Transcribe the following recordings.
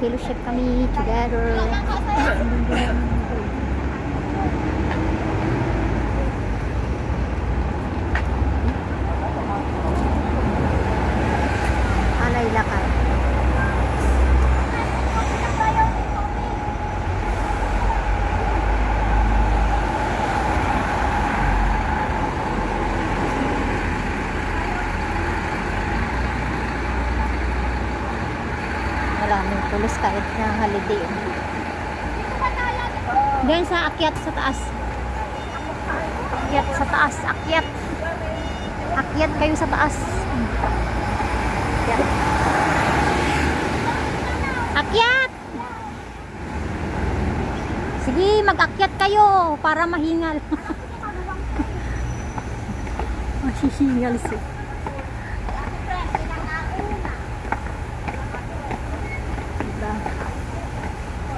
Fellowship kami together. Alay lakad. Maraming pulis kahit na holiday. Diyan sa akyat sa taas. Akyat sa taas. Akyat. Akyat kayo sa taas. Akyat. Akyat! Sige, mag-akyat kayo para mahingal. Mahihingal siya.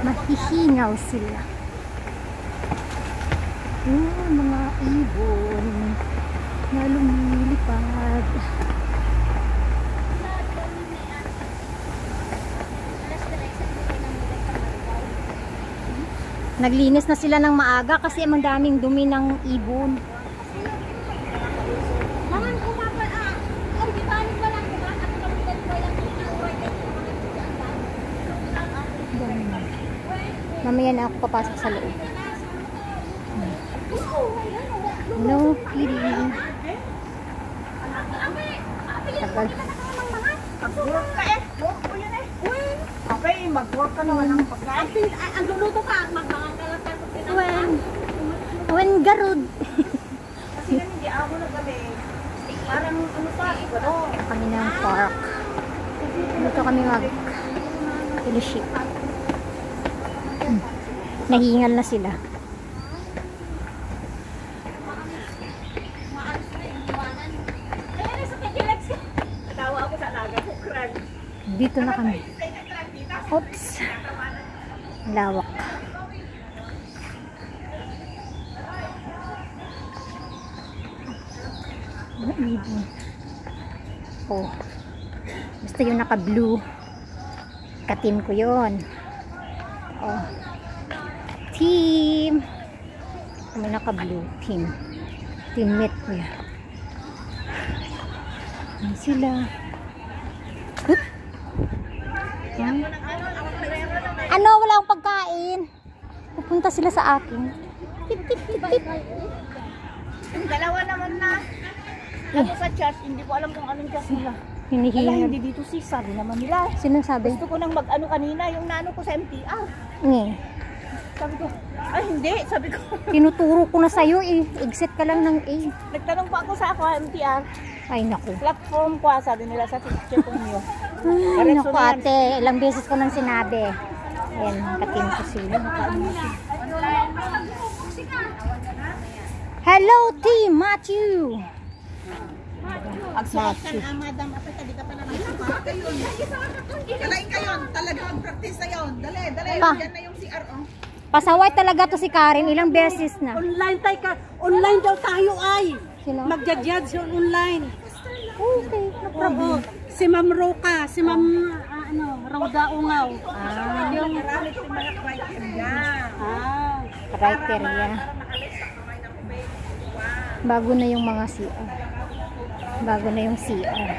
Mahihingaw sila. Mga ibon na lumilipad. Naglinis na sila ng maaga kasi ang daming dumi ng ibon. Mamaya na ako papasok sa loob. No kidding. Tagal. Mag-work ka eh. Work ko yun eh. Okay, mag-work ka naman ng pagkain. Ang luluto ka, magmangan ka lang tayo. When garud. Kasi yan, hindi ako na kami. Parang ano pa, Kami ng park. Dito kami mag-fellowship. Nahingal na sila. Dito na kami. Oops. Lawak. Ibon. Oh. Basta yung naka-blue. Katim ko yun. Oh. Team. Kami naka-blue. Team. Teammate ko yan. Ayan sila. Hup. Yan. Ano? Wala akong pagkain. Pupunta sila sa akin. Tip, tip, tip, tip. Yung dalawa naman na. Ano sa chat, hindi ko alam kung anong chat nila. Hinihingal. Wala, hindi dito sis, sabi naman nila. Sinong sabi? Gusto ko nang mag-ano kanina, yung nano ko sa MTR. Sabi ko, ay hindi, sabi ko. Tinuturo ko na sa'yo eh. Exit ka lang ng A. Nagtanong pa ako sa MTR. Ay naku. Platform ko, sabi nila sa picture ko niyo. Ay naku ate, ilang beses ko nang sinabi. Ayan, katin ko sila. Hello team, Matthew. Agsuot ka na, madam. Apay, di ka pala nagsuot. Dalain kayo, talaga mag-practice na yun. Dali, yan na yung CR. Pasaway talaga to si Karen, ilang beses na. Online tayo ka, online daw tayo ay. Sino? Magja-judge yung online. Okay, no problem. Si Ma'am Roca, si Ma'am Rhoda Ungaw. Yung marami yung mga criteria. criteria. Bago na yung mga CR. Bago na yung CR.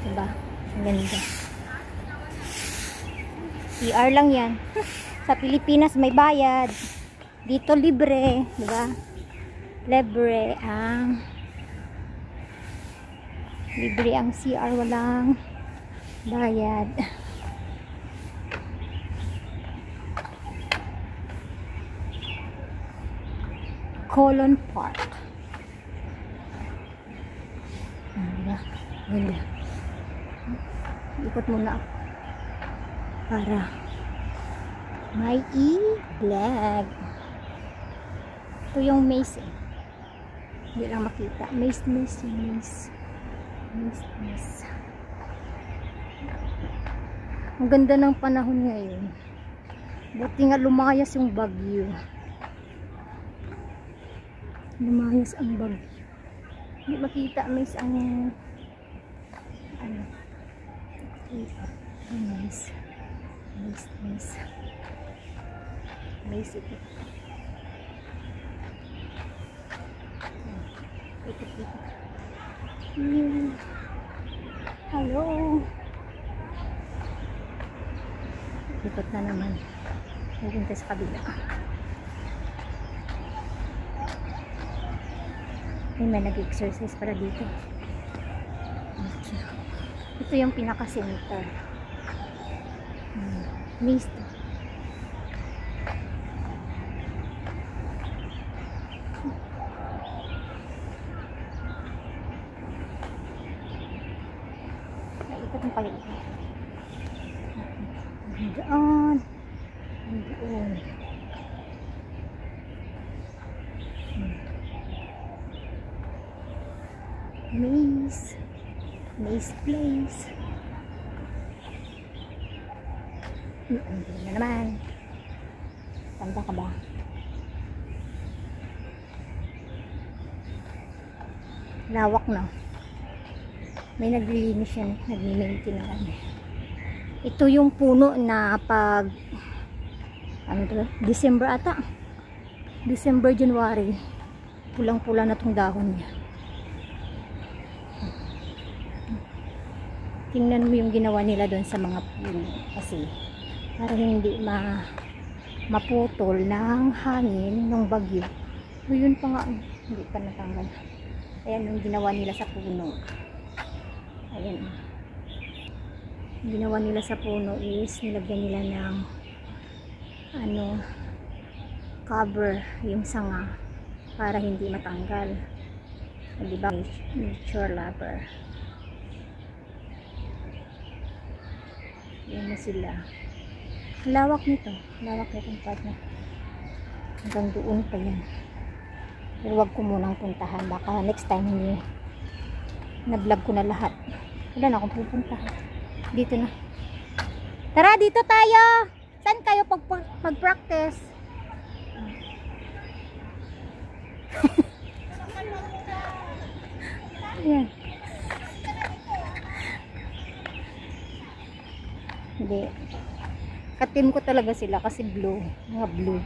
Diba? Ang ganda. CR lang yan. Sa Pilipinas may bayad. Dito libre. Diba? Libre ang CR, walang bayad. Colon Park. Ganda. Ganda. Ikot muna ako para may i-vlog. Ito yung maze eh. Hindi lang makita. Maze. Ang ganda ng panahon ngayon. Buti nga lumayas yung bagyo. Lumayas ang bagyo. Hindi makita maze ang Maze. Maze ito. Ikot. Hello. Ikot na naman. Pupunta sa kabila. May nag-exercise para dito. Ito yung pinaka-center. Maze to. Ikot mo kayo. Doon. Maze place. Hindi na naman. Tanda ka ba? Lawak na. May naglilinis yan. Nag-maintain na kami. Ito yung puno na pag ano to? December ata. December, January. Pulang-pula na tong dahon niya. Tingnan mo yung ginawa nila doon sa mga puno. Kasi para hindi maputol ng hangin ng bagyo. So, yun pa nga. Hindi pa natanggal. Ayan yung ginawa nila sa puno. Ayan. Yung ginawa nila sa puno is nilagyan nila ng cover yung sanga para hindi matanggal. Diba? Nature lover. Yan na sila. Lawak nito. Lawak nitong part na. Hanggang doon pa yan. Pero wag ko munang puntahan. Baka next time hindi na-vlog ko na lahat. Wala na akong pupuntahan. Dito na. Tara, dito tayo! Saan kayo mag-practice? Ayan. Hindi. Katim ko talaga sila kasi blue. Mga blue.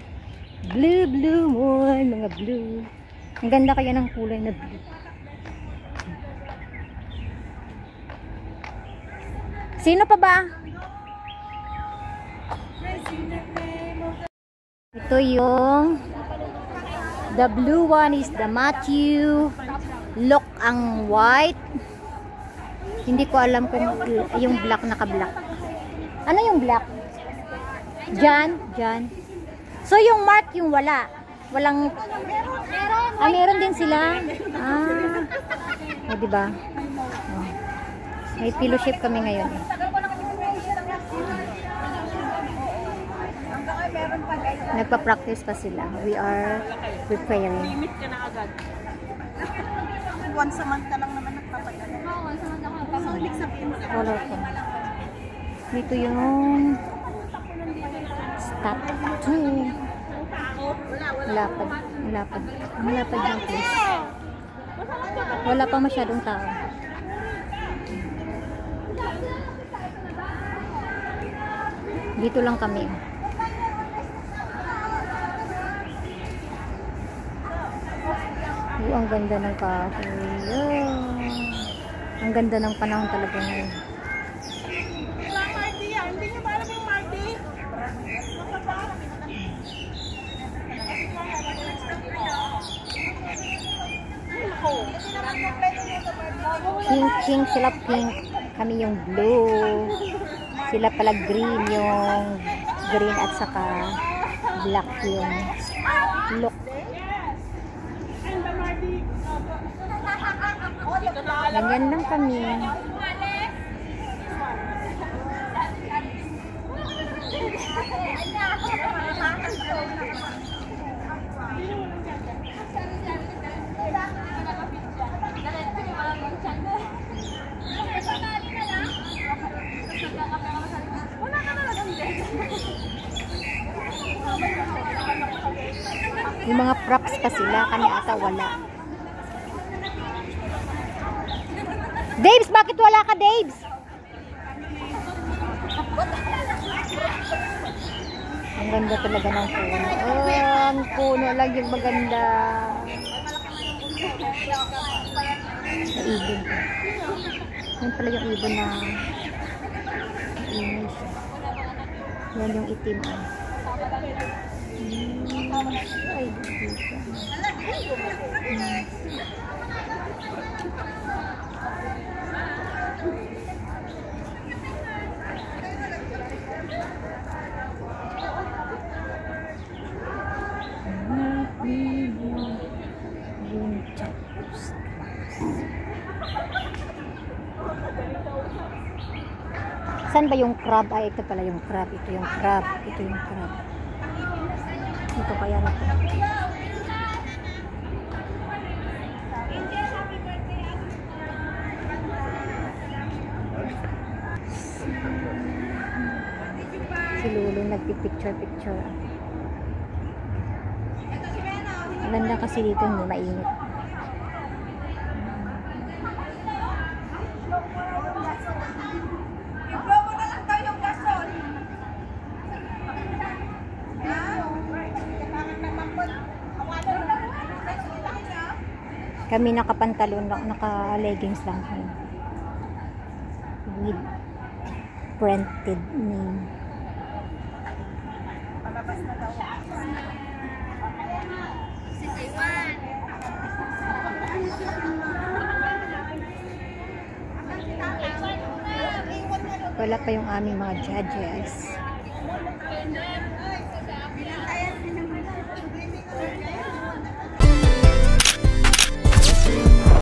Blue one. Mga blue. Ang ganda kaya ng kulay na blue. Sino pa ba? Ito yung the blue one is the Matthew. Look ang white. Hindi ko alam kung yung black naka-black. Ano yung black? Jan. So yung Mark yung wala. Walang meron din sila. Diba? Oh. May fellowship kami ngayon. Nagpa-practice pa sila. We are preparing. Limit ka na agad. Once a month ka lang naman nagpapagano. Oo, once a month ako. So, ibig sabihin mo na. Wala ko. Dito yung statue. Malapad yung place. Wala pa masyadong tao. Dito lang kami. Ang ganda ng kahoy. Ang ganda ng panahon talaga ngayon. Hindi nyo ba alam yung Marty? Pink sila pink. Kami yung blue. Sila pala green, yung green at saka black yung look. Ganyan lang kami. Yung mga props pa sila, kanya ata wala. Daves, bakit wala ka, Daves? Ang ganda talaga ng puno. Oh, ang puno lang yung maganda. Sa ibon. Yan pala yung ibon na ingay siya. Yan yung itim. Ay, dito. Saan ba yung crab? Ay, ito pala yung crab. Ito yung crab. Ito yung crab. Ito kaya na ito. Si Lulu nagpipicture-picture. Maganda kasi dito, hindi mainit. Kami nakapantalon lang, naka-leggings lang kami. With printed name. Wala pa yung aming mga judges.